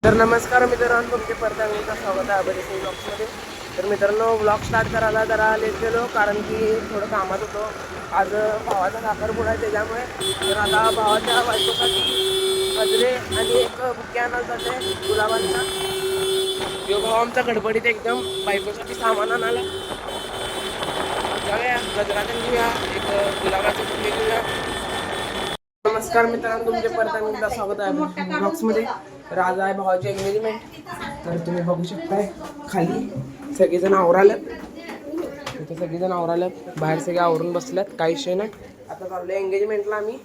तर नमस्कार मित्रांनो, तुमचे परत एकदा स्वागत आहे अभयसिंग ब्लॉग्समध्ये. तर मित्रांनो, ब्लॉग स्टार्ट करायला जरा लेट गेलो कारण की थोडं कामात होतो. आज भावाचा साखरपुडा आहे त्याच्यामुळे. तर आता भावाच्या बायकोसाठी गजरे आणि एक बुके आणायला जाते गुलाबांचा. तो भाव आमचा गडबडीत एकदम बायकोसाठी सामान आणायला. जाऊया, गजरा घेऊया, एक गुलाबाचे बुके घेऊया. नमस्कार मित्रांनो, तुमचे परत एकदा स्वागत आहे ब्लॉग्समध्ये. तर आज आहे भावाची एंगेजमेंट. तर तुम्ही बघू शकताय खाली सगळेजण आवराल्यात. इथे सगळेजण आवराल्यात, बाहेर सगळे आवरून बसल्यात, काही विषय नाही. आता चाललो एंगेजमेंटला आम्ही.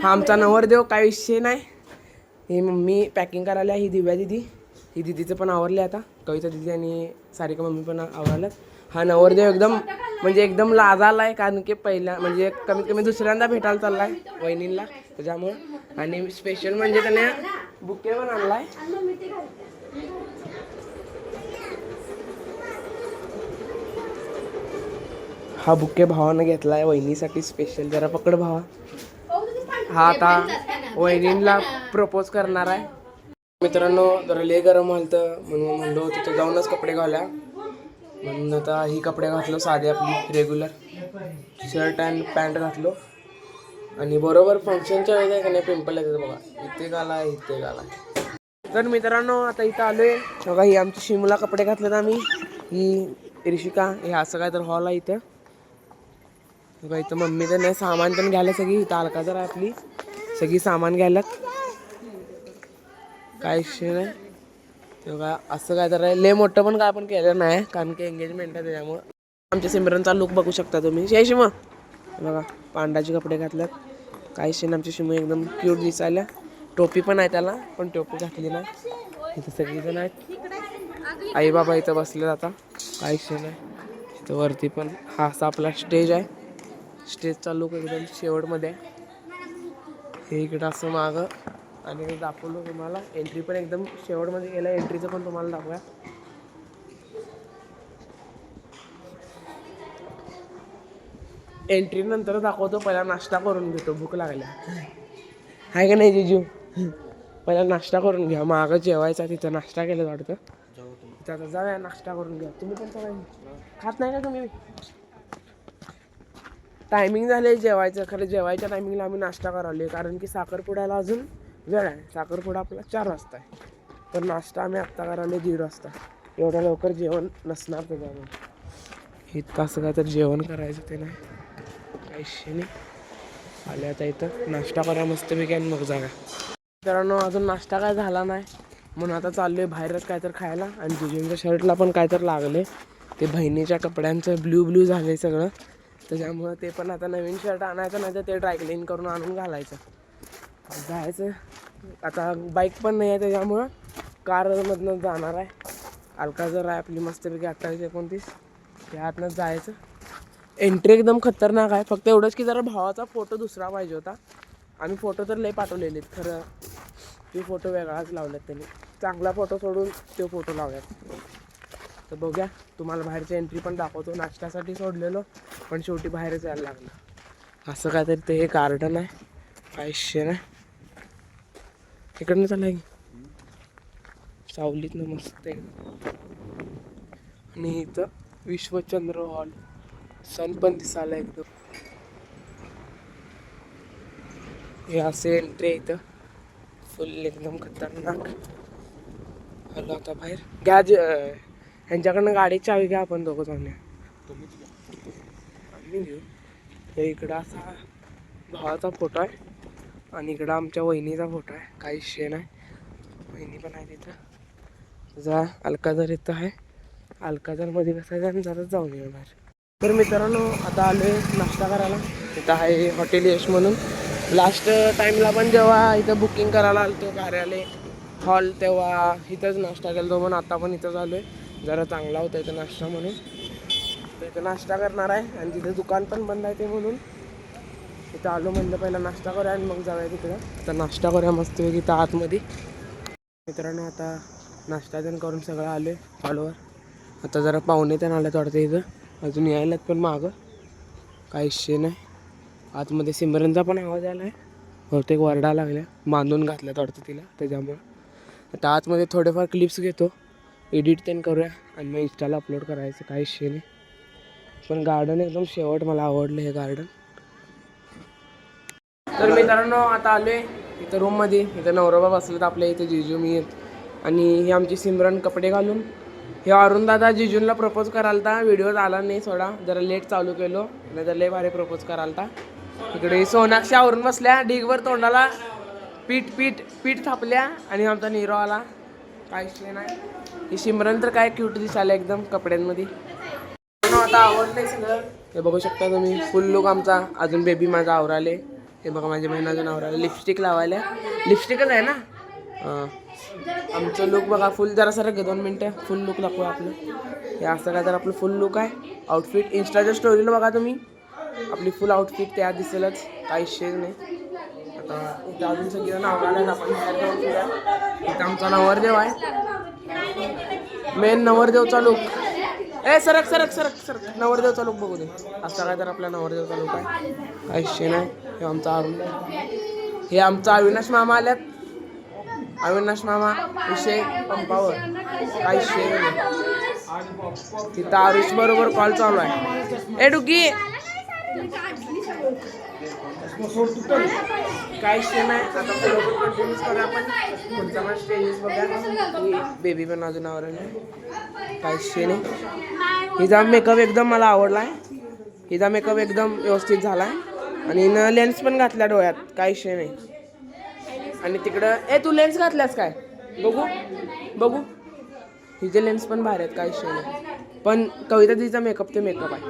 हा आमचा नवरदेव, काही विषय नाही. ही मम्मी पॅकिंग करायला, ही दिव्या दिदी, ही दिदीचं पण आवरले आता. कविता दिदी आणि सारिका मम्मी पण आवरल्यात. हा नवरदेव एकदम म्हणजे एकदम लाजाला आहे कारण की पहिला म्हणजे कमीत कमी दुसऱ्यांदा भेटायला चाललाय वहिनींना त्याच्यामुळे. आणि स्पेशल म्हणजे त्याने बुके पण आणलाय. हा बुके भावानं घेतलाय वहिनीसाठी स्पेशल. जरा पकड भावा. हा आता वहिनींना प्रपोज करणार आहे. मित्रांनो, जरा लय गरम व्हालतं म्हणून म्हणलो तिथे जाऊनच कपडे घाला म्हणून आता ही कपडे घातलो, साधी आपली रेग्युलर शर्ट अँड पॅन्ट घातलो. आणि बरोबर फंक्शनच्या वेळेस आहे का नाही पिंपल येतात बघा, इथे घाला इथे घाला. तर मित्रांनो, आता इथं आलोय बघा. ही आमची शिमला कपडे घातलेत आम्ही. ही ऋषिका, हे असं काय तर हॉल आहे इथं बघा. इथं मम्मी तर नाही सामान पण घ्यायला सगळी. इथं अलका जरा आपली सगळी सामान घ्यायलात, काय विषय नाही तेव्हा. असं काय तर लय मोठं पण काय पण केलं नाही कारण की एंगेजमेंट आहे त्याच्यामुळं. आमच्या सिमरनचा लुक बघू शकता तुम्ही. जय शिम बघा, पांडाचे कपडे घातल्यात, काही शिन आमची शिमू एकदम क्यूट दिसायला. टोपी पण आहे त्याला, पण टोपी घातली नाही. इथं सगळीजण आहेत, आई बाबा इथं बसले. आता काही शिन आहे इथं वरती पण. हा असा आपला स्टेज आहे. स्टेजचा लुक एकदम शेवटमध्ये आहे. हे इकडं असं मागं आणि दाखवलं तुम्हाला. एंट्री पण एकदम शेवटमध्ये गेलं, एंट्रीचं पण तुम्हाला दाखवूया. एंट्री नंतर दाखवतो, पहिला नाश्ता करून घेतो, भूक लागल्या आहे का नाही जिजू. पहिला नाश्ता करून घ्या, मागं जेवायचा तिथं नाश्ता केलं वाटतं. तिथं आता जाऊया, नाश्ता करून घ्या. तुम्ही पण सगळं खात नाही का तुम्ही? टायमिंग झाले जेवायचं, खरं जेवायच्या टायमिंगला आम्ही नाश्ता करावले कारण की साखरपुड्याला अजून वेळ आहे. साखरपुडा आपला 4 वाजता आहे, तर नाश्ता आम्ही आत्ता करावले 1:30 वाजता. एवढ्या लवकर जेवण नसणार त्याच्यामुळे. इतकं असं काय तर जेवण करायचं ते नाही, काही नाही. आले आता इथं नाश्ता करा मस्तपैकी आणि मग जागा. मित्रांनो, अजून नाश्ता काय झाला नाही म्हणून आता चाललो आहे बाहेरच काय तर खायला. आणि जिजूंच्या शर्टला पण काय तर लागले, ते बहिणीच्या कपड्यांचं ब्ल्यू झालं सगळं, त्याच्यामुळं ते पण आता नवीन शर्ट आणायचं, नाही तर ते ड्रायक्लीन करून आणून घालायचं. जायचं आता. बाईक पण नाही आहे त्याच्यामुळं कारमधनं जाणार आहे. अलका जर आहे आपली मस्तपैकी 28-29, त्यातनंच जायचं. एंट्री एकदम खतरनाक आहे. फक्त एवढंच की जरा भावाचा फोटो दुसरा पाहिजे होता. आम्ही फोटो तर लय पाठवलेले, खरं ते फोटो वेगळाच लावल्यात त्यांनी. चांगला फोटो सोडून ते फोटो लावल्यात. तर बघूया, तुम्हाला बाहेरची एंट्री पण दाखवतो. नाश्त्यासाठी सोडलेलो पण शेवटी बाहेरच यायला लागलं. असं काय तरी ते हे गार्डन आहे, काय शे नाही. इकडनं चाललंय सावलीत ना मस्त एकदम. आणि इथं विश्वचंद्र हॉल, सन पण दिसायला एकदम. हे असे एंट्री इथं फुल एकदम खतरनाक. आलो आता बाहेर. घ्या ह्यांच्याकडनं गाडीची चावी घ्या, आपण दोघं जाऊया. आम्ही घेऊ. हे इकडं असा भावाचा फोटो आहे आणि इकडं आमच्या वहिनीचा फोटो आहे, काही विषय नाही. वहिनी पण आहे तिथं. जा अलकाझर इथं आहे, अलकाझरमध्ये बसायचं आणि जरा जाऊन येऊ बाहेर. तर मित्रांनो, आता आलो आहे नाश्ता करायला. इथं आहे हॉटेल यश म्हणून. लास्ट टाईमला पण जेव्हा इथं बुकिंग करायला आलो होतो कार्यालय हॉल, तेव्हा इथंच नाश्ता केला होतो. पण आता पण इथंच आलो आहे, जरा चांगला होता इथं नाश्ता म्हणून. तर इथं नाश्ता करणार आहे आणि तिथं दुकान पण बंद आहे ते म्हणून इथं आलो. म्हणलं पहिला नाश्ता करूया आणि मग जाऊया तिकडं. आता नाश्ता करूया मस्तपैकी इथं आतमध्ये. मित्रांनो, आता नाश्ता पण करून सगळं आलो आहे हॉलवर. आता जरा पाहुणे त्यानं आल्यात वाटतं इथं, अजून यायलात पण मागं, काही विषय नाही. आतमध्ये सिमरनचा पण आवाज आला आहे, बहुतेक वरडा लागल्या, बांधून घातल्यात वाटतं तिला त्याच्यामुळं. आता आतमध्ये थोडेफार क्लिप्स घेतो, एडिट तेन करूया आणि मग इंस्टाला अपलोड करायचं, काही विषय नाही. पण गार्डन एकदम शेवट, मला आवडलं हे गार्डन. तर मित्रांनो आता आलो आहे इथं रूममध्ये. इथं नवरोबा बसलेत आपल्या इथे, जिजू मी आणि ही आमची सिमरन कपडे घालून. हे अरुण दादा जिजूंला प्रपोज करालता, व्हिडिओ आला नाही सोडा, जरा लेट चालू केलो, नाही तर लय भारी प्रपोज करालता. इकडे सोनाक्षी आवरून बसल्या, ढीगभर तोंडाला पीठ पीठ पीठ थापल्या आणि आमचा नीरो आला, काहीच नाही. ही सिमरन तर काय क्यूट दिसायला एकदम कपड्यांमध्ये. आता आवडलंय सगळं, हे बघू शकता तुम्ही. फुल लुक आमचा. अजून बेबी माझा आवराले, हे बघा माझी बहीण अजून आवराले. लिपस्टिक लावायला, लिपस्टिकच आहे ना. आमचं लुक बघा फुल. जरा सर 2 मिनटं फुल लुक दाखवू आपलं. हे असं काय तर आपलं फुल लुक आहे. आउटफिट इंस्टाच्या स्टोरीला बघा तुम्ही, आपली फुल आउटफिट त्या दिसेलच, काही शेज नाही. आता इथं अजून सगळं आवरायला आपण इथं आमचा नवरदेव आहे, मेन नवरदेवचा लुक. सरक सरक सरक सरक, नवरदेवचा लुक बघू दे. असा काय तर आपला नवरदेवचा लुक आहे, काही विषय नाही. हे आमचा अरुण, हे आमचा अविनाश मामा आल्यात. अविनाश मामा विषय पंपावर, काही विषय नाही. तिथं आरुष बरोबर कॉल चालू आहे. ए डुगी, काही विषय नाही. आता बरोबर कंटिन्यूज करूया आपण. पुढचा पण स्टेजेस बघा. ही बेबी पण अजून आवडली, काही विषय नाही. हिचा मेकअप एकदम मला आवडला आहे. हिचा मेकअप एकदम व्यवस्थित झाला आहे आणि हिनं लेन्स पण घातल्या डोळ्यात, काही विषय नाही. आणि तिकडं तू लेन्स घातल्यास काय, बघू बघू. हिचे लेन्स पण भारी आहेत, काही विषय नाही. पण कविता तिचा मेकअप ते मेकअप आहे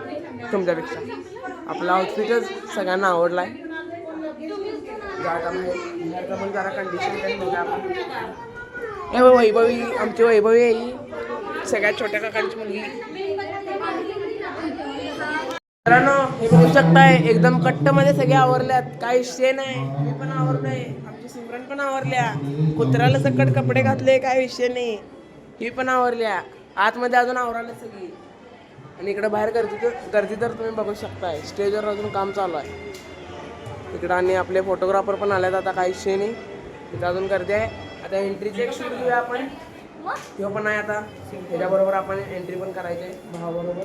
तुमच्यापेक्षा. आपला आउटफिटच सगळ्यांना आवडला आहे. पण जरा कंडिशन बघा आपण. वैभवी, आमची वैभवी आहे ही, सगळ्यात छोट्या काकांची मुलगी. मित्रांनो हे बघू शकताय, एकदम कट्टमध्ये सगळे आवरल्यात, काही विषय नाही. मी पण आवरलंय, आमची सिमरन पण आवरल्या, कुत्र्याला सकट कपडे घातले, काही विषय नाही. ही पण आवरल्या, आतमध्ये अजून आवरायला सगळी. आणि इकडे बाहेर गर्दी तर तुम्ही बघू शकताय. स्टेजवर अजून काम चालू आहे इकडं. आणि आपले फोटोग्राफर पण आलेत, आता काही विषय नाही. तिथं अजून गर्दी आहे. आता एंट्रीचे एक शूट घेऊया आपण, किंवा पण आहे आता त्याच्याबरोबर आपण एंट्री पण करायची आहे भावाबरोबर.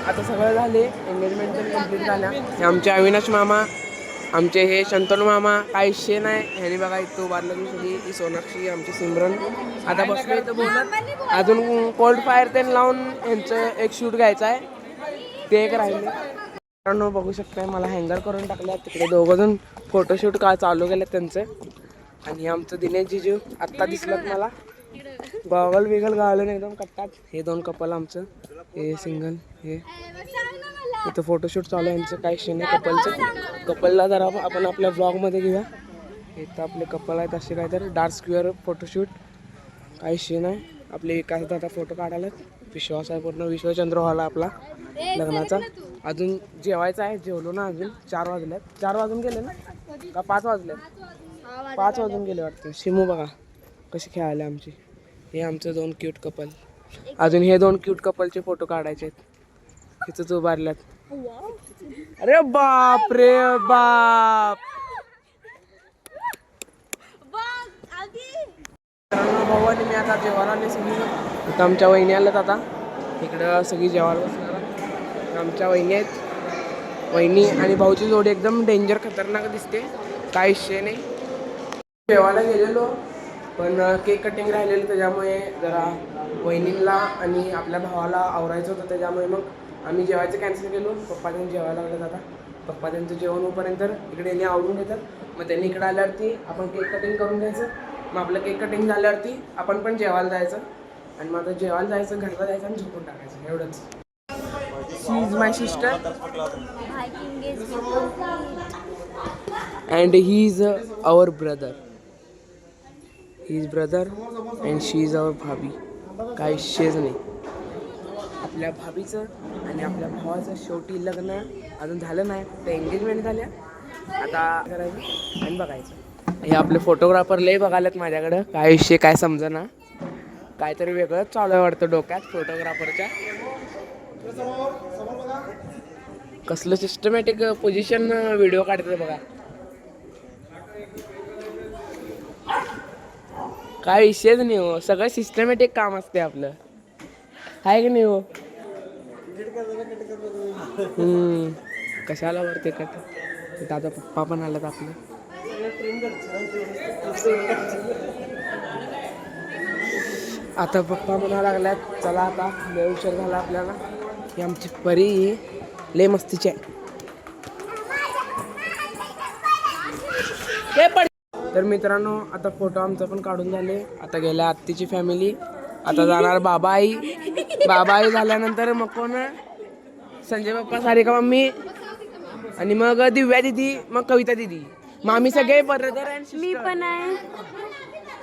आता सगळं झाले, एंगेजमेंट पण कम्प्लीट झाल्या. हे आमचे अविनाश मामा, आमचे हे शंतनू मामा, काही विषय नाही. ह्यानी बघा इथं उभारलं की सगळी. ही सोनाक्षी, आमची सिमरन. आता बसलो इथं बोलत. अजून कोल्ड फायर ते लावून यांचं एक शूट घ्यायचं आहे, ते एक राहिले. मित्रांनो बघू शकताय, मला हँगर करून टाकल्या. तिकडे दोघंजण फोटोशूट का चालू केलं त्यांचं. आणि आमचं दिनेश जिजू आत्ता दिसलं मला, गॉगल बिगल घालून एकदम कट्टात. हे 2 कपल आमचं, हे सिंगल. हे इथं फोटोशूट चालू आहे यांचं, काही विषय नाही कपलचं. कपलला जरा आपण आपल्या ब्लॉगमध्ये घेऊया. इथं आपले कपल आहेत असे काय तर, डार्क स्क्वेअर फोटोशूट, काही विषय नाही. आपले विकास दादा फोटो काढायला. विश्वास आहे पूर्ण, विश्वचंद्र हॉल आपला लग्नाचा. अजून जेवायचं आहे, जेवलो ना अजून. 4 वाजल्यात. 4 वाजून गेले ना का 5 वाजले? 5 वाजून गेले वाटतं. शिमू बघा कशी खेळायला आमची. हे आमचं 2 क्यूट कपल. अजून हे 2 क्यूट कपलचे फोटो काढायचे आहेत. तिथंच उभारल्यात. अरे बाप रे बाप. भाऊ आणि मी आता जेवायला आले सगळी. आता आमच्या वहिनी आल्यात. आता इकडं सगळी जेवायला बसणार. आमच्या वहिनी आहेत. वहिनी आणि भाऊची जोडी एकदम डेंजर खतरनाक दिसते, काही विषय नाही. जेवायला गेलेलो पण केक कटिंग राहिलेलं, त्याच्यामुळे जरा वहिनीला आणि आपल्या भावाला आवरायचं होतं, त्याच्यामुळे मग आम्ही जेवायचं कॅन्सल केलो. पप्पा त्यांनी जेवायला लागले. आता पप्पा त्यांचं जेवण होईपर्यंत इकडे यांनी आवडून घेतात. मग त्यांनी इकडे आल्यावरती आपण केक कटिंग करून घ्यायचं. मग आपलं केक कटिंग झाल्यावरती आपण पण जेवायला जायचं. आणि मग आता जेवायला जायचं, घरला जायचं आणि झोपून टाकायचं, एवढंच. She is my sister and he is our brother. He is brother and she is our bhabhi. काही शेज नाही. आपल्या भाभीचं आणि आपल्या भावाचं शेवटी लग्न अजून झालं नाही, तर एंगेजमेंट झाल्या. आता करायचं आणि बघायचं. हे आपले फोटोग्राफर लय बघायलात माझ्याकडं, काय विषय काय समजेना. काहीतरी वेगळंच चालू आहे वाटतं डोक्यात फोटोग्राफरच्या. कसलं सिस्टमॅटिक पोझिशन व्हिडिओ काढतात बघा. काय विषयच नाही हो, सगळं सिस्टमॅटिक काम असते आपलं, आहे की नाही हो? कशाला वरती कट, दादा पप्पा पण आलात आपले. आता पप्पा म्हणा लागल्यात चला आता लय उशीर झाला आपल्याला. ही आमची परी लय मस्तीची आहे. तर मित्रांनो आता फोटो आमचं पण काढून झाले. आता गेल्या आत्तीची फॅमिली, आता जाणार बाबा आई. बाबा आई झाल्यानंतर मग कोण, संजय पप्पा, सारिका मम्मी आणि मग दिव्या दिदी, मग कविता दिदी. मग आम्ही सगळे ब्रदर अँड मी पण आहे.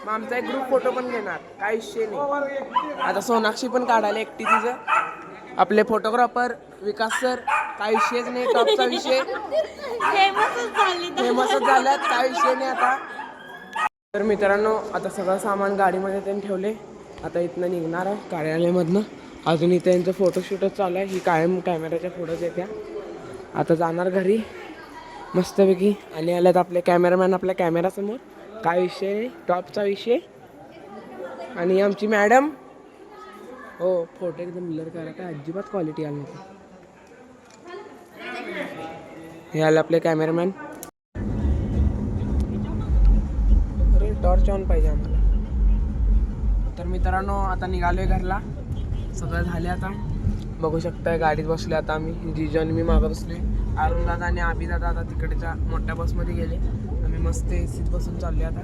मग आमचा एक ग्रुप फोटो पण घेणार, काय विषय नाही. आता सोनाक्षी पण काढायला एकटी तिचं. आपले फोटोग्राफर विकास सर, काय विषयच नाही, टॉपचा विषय फेमसच झाल्यात, काय विषय नाही आता. तर मित्रांनो आता सगळं सामान गाडीमध्ये त्यांनी ठेवले. आता इथनं निघणार आहे कार्यालयामधनं. अजून इथे यांचं फोटोशूटच चालू आहे. ही कायम कॅमेऱ्याच्या पुढंच येत्या. आता जाणार घरी मस्तपैकी. आणि आल्यात आपले कॅमेरामॅन आपल्या कॅमेरासमोर, काय विषय, टॉपचा विषय. आणि आमची मॅडम, हो फोटो एकदम ब्लर करा, काय अजिबात क्वालिटी आली नाही. हे आले आपले कॅमेरामॅन. अरे टॉर्च ऑन पाहिजे आम्हाला. तर मित्रांनो आता निघालोय घरला, सगळं झाले. आता बघू शकताय गाडीत बसले. आता आम्ही जिजू आणि मी मागं बसलोय. अरुण दादा आणि आबी दादा आता तिकडच्या मोठ्या बसमध्ये गेले. आम्ही मस्त एसीत बसून चालले आता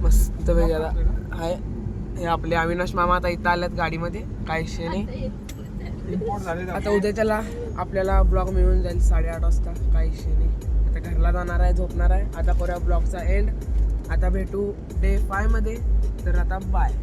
मस्त वेगळा आहे. हे आपले अविनाश मामा आता इथं आल्यात गाडीमध्ये, काय विषय नाही. आता उद्याच्याला आपल्याला ब्लॉग मिळून जाईल 8:30 वाजता, काही विषय नाही. आता घरला जाणार आहे, झोपणार आहे. आता करूया ब्लॉगचा एंड. आता भेटू डे 5 मध्ये. तर आता बाय.